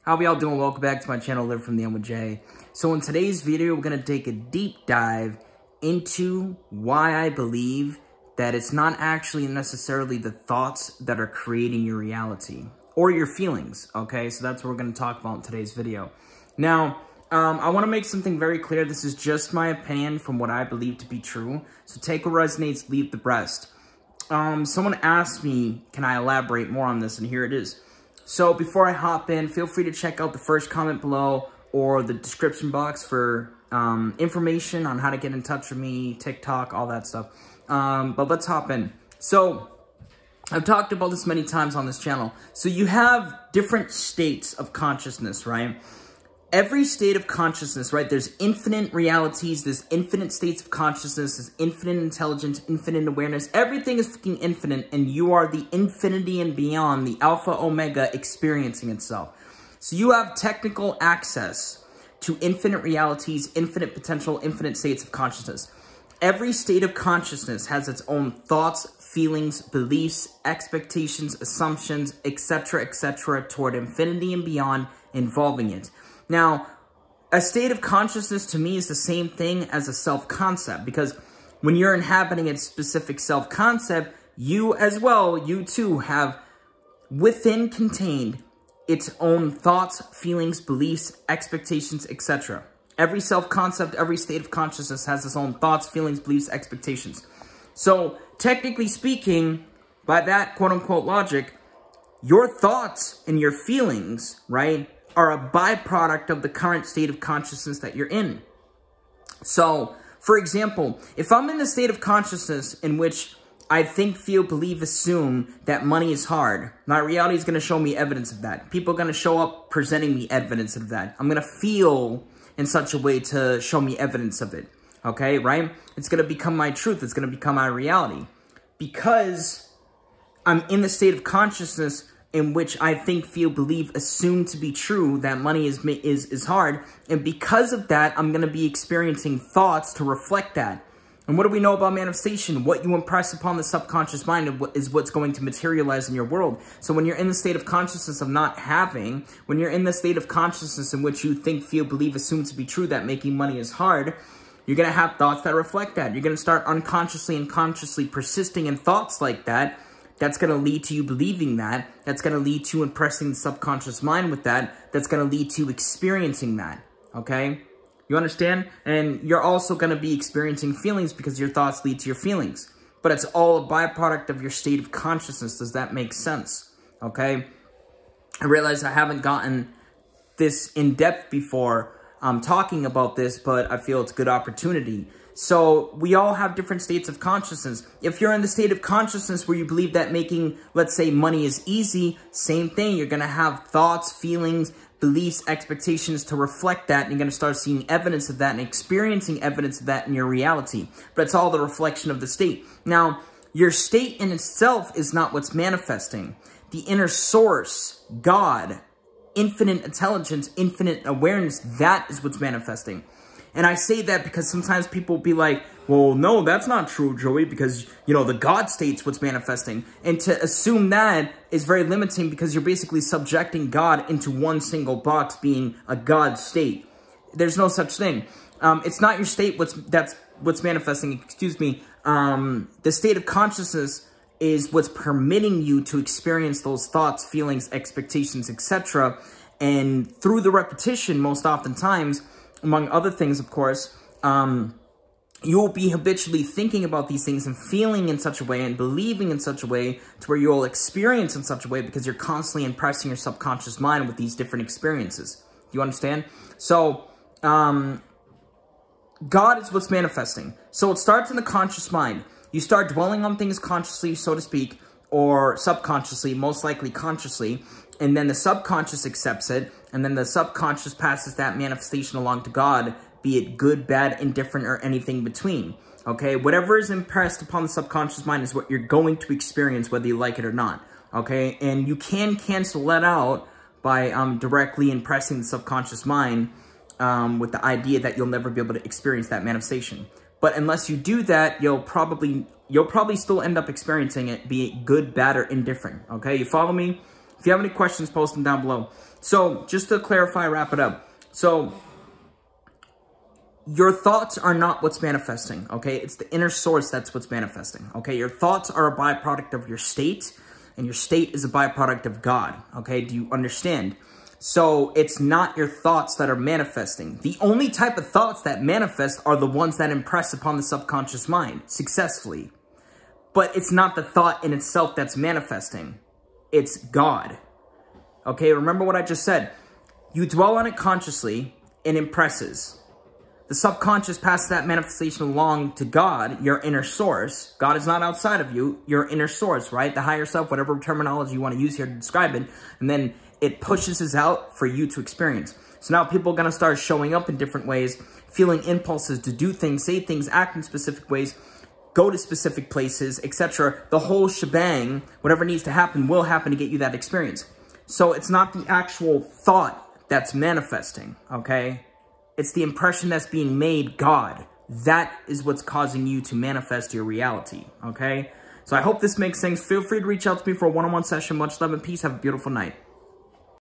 How y'all doing? Welcome back to my channel, Livefromtheend with Jay. So in today's video, we're going to take a deep dive into why I believe that it's not actually necessarily the thoughts that are creating your reality or your feelings, okay? So that's what we're going to talk about in today's video. Now, I want to make something very clear. This is just my opinion from what I believe to be true. So take what resonates, leave the rest. Someone asked me, can I elaborate more on this? And here it is. So before I hop in, feel free to check out the first comment below or the description box for information on how to get in touch with me, TikTok, all that stuff. But let's hop in. So I've talked about this many times on this channel. So you have different states of consciousness, right? Every state of consciousness, right? There's infinite realities, there's infinite states of consciousness, there's infinite intelligence, infinite awareness. Everything is fucking infinite, and you are the infinity and beyond, the alpha omega experiencing itself. So you have technical access to infinite realities, infinite potential, infinite states of consciousness. Every state of consciousness has its own thoughts, feelings, beliefs, expectations, assumptions, etc., toward infinity and beyond involving it. Now, a state of consciousness to me is the same thing as a self-concept, because when you're inhabiting a specific self-concept, you as well, you too have within contained its own thoughts, feelings, beliefs, expectations, etc. Every self-concept, every state of consciousness has its own thoughts, feelings, beliefs, expectations. So, technically speaking, by that quote-unquote logic, your thoughts and your feelings, right, are a byproduct of the current state of consciousness that you're in. So, for example, if I'm in the state of consciousness in which I think, feel, believe, assume that money is hard, my reality is going to show me evidence of that. People are going to show up presenting me evidence of that. I'm going to feel in such a way to show me evidence of it. Okay, right? It's going to become my truth. It's going to become my reality. Because I'm in the state of consciousness in which I think, feel, believe, assume to be true that money is hard. And because of that, I'm going to be experiencing thoughts to reflect that. And what do we know about manifestation? What you impress upon the subconscious mind is what's going to materialize in your world. So when you're in the state of consciousness of not having, when you're in the state of consciousness in which you think, feel, believe, assume to be true that making money is hard, you're going to have thoughts that reflect that. You're going to start unconsciously and consciously persisting in thoughts like that. That's going to lead to you believing that. That's going to lead to impressing the subconscious mind with that. That's going to lead to experiencing that, okay? You understand? And you're also going to be experiencing feelings because your thoughts lead to your feelings. But it's all a byproduct of your state of consciousness. Does that make sense? Okay? I realize I haven't gotten this in depth before talking about this, but I feel it's a good opportunity. So we all have different states of consciousness. If you're in the state of consciousness where you believe that making, let's say, money is easy, same thing. You're going to have thoughts, feelings, beliefs, expectations to reflect that. And you're going to start seeing evidence of that and experiencing evidence of that in your reality. But it's all the reflection of the state. Now, your state in itself is not what's manifesting. The inner source, God, infinite intelligence, infinite awareness, that is what's manifesting. And I say that because sometimes people will be like, well, no, that's not true, Joey, because, you know, the God state's what's manifesting. And to assume that is very limiting because you're basically subjecting God into one single box being a God state. There's no such thing. It's not your state that's what's manifesting, excuse me. The state of consciousness is what's permitting you to experience those thoughts, feelings, expectations, etc. And through the repetition, most oftentimes, among other things, of course, you will be habitually thinking about these things and feeling in such a way and believing in such a way to where you'll experience in such a way because you're constantly impressing your subconscious mind with these different experiences. Do you understand? So, God is what's manifesting. So it starts in the conscious mind. You start dwelling on things consciously, so to speak, or subconsciously, most likely consciously, and then the subconscious accepts it, and then the subconscious passes that manifestation along to God, be it good, bad, indifferent, or anything between, okay? Whatever is impressed upon the subconscious mind is what you're going to experience, whether you like it or not, okay? And you can cancel that out by directly impressing the subconscious mind with the idea that you'll never be able to experience that manifestation. But unless you do that, you'll probably still end up experiencing it, be it good, bad, or indifferent, okay? You follow me? If you have any questions, post them down below. So just to clarify, wrap it up. So your thoughts are not what's manifesting, okay? It's the inner source that's what's manifesting, okay? Your thoughts are a byproduct of your state, and your state is a byproduct of God, okay? Do you understand? So it's not your thoughts that are manifesting. The only type of thoughts that manifest are the ones that impress upon the subconscious mind successfully. But it's not the thought in itself that's manifesting. It's God. Okay, remember what I just said. You dwell on it consciously, it impresses. The subconscious passes that manifestation along to God, your inner source. God is not outside of you, your inner source, right? The higher self, whatever terminology you want to use here to describe it. And then it pushes this out for you to experience. So now people are going to start showing up in different ways, feeling impulses to do things, say things, act in specific ways, go to specific places, etc. The whole shebang, whatever needs to happen, will happen to get you that experience. So it's not the actual thought that's manifesting, okay? It's the impression that's being made, God. That is what's causing you to manifest your reality, okay? So I hope this makes sense. Feel free to reach out to me for a one-on-one session. Much love and peace. Have a beautiful night.